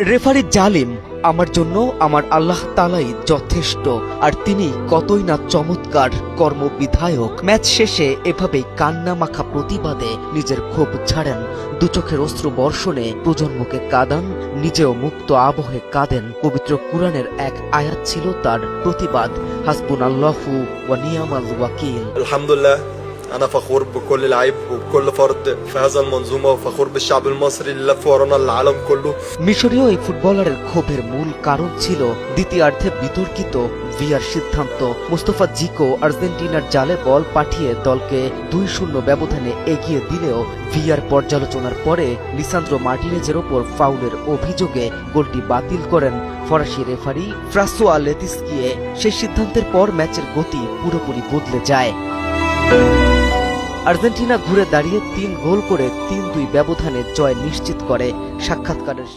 Referee জালিম, আমার জন্য আমার আল্লাহ তাআলাই যথেষ্ট, আর তিনি কতই না চমৎকার কর্মবিধায়ক। ম্যাচ শেষে এভাবেই কান্না মাখা প্রতিবাদে নিজের ক্ষোভ ছাড়েন, দুচোখের অশ্রু বর্ষণে প্রজন্মকে কাঁদান, নিজেও মুক্ত আবহে কাঁদেন। পবিত্র কুরআনের এক আয়াত ছিল তার প্রতিবাদ, হাসবুনাল্লাহু ওয়া নি'মাল ওয়াকিল। আলহামদুলিল্লাহ أنا فخور بكل لعيب وبكل فرد في هذا المنظومة وفخور بالشعب المصري اللي لف ورانا العالم كله। মিশরীয় এই ফুটবলারের ক্ষোভের মূল কারণ ছিল দ্বিতীয়ার্ধে বিতর্কিত ভিআর সিদ্ধান্ত। মুস্তাফা জিকো আর্জেন্টিনার জালে বল পাঠিয়ে দলকে 2-0 ব্যবধানে এগিয়ে দিলেও ভিআর পর্যালোচনার পরে লিসান্দ্রো মার্টিনেজের ওপর ফাউলের অভিযোগে গোলটি বাতিল করেন ফরাসি রেফারি ফ্রাঁসোয়া লেতিস্কিয়ে। সেই সিদ্ধান্তের পর ম্যাচের গতি পুরোপুরি বদলে যায়। আর্জেন্টিনা ঘুরে দাঁড়িয়ে 3 গোল করে 3-2 ব্যবধানে জয় নিশ্চিত করে। সাক্ষাৎকারের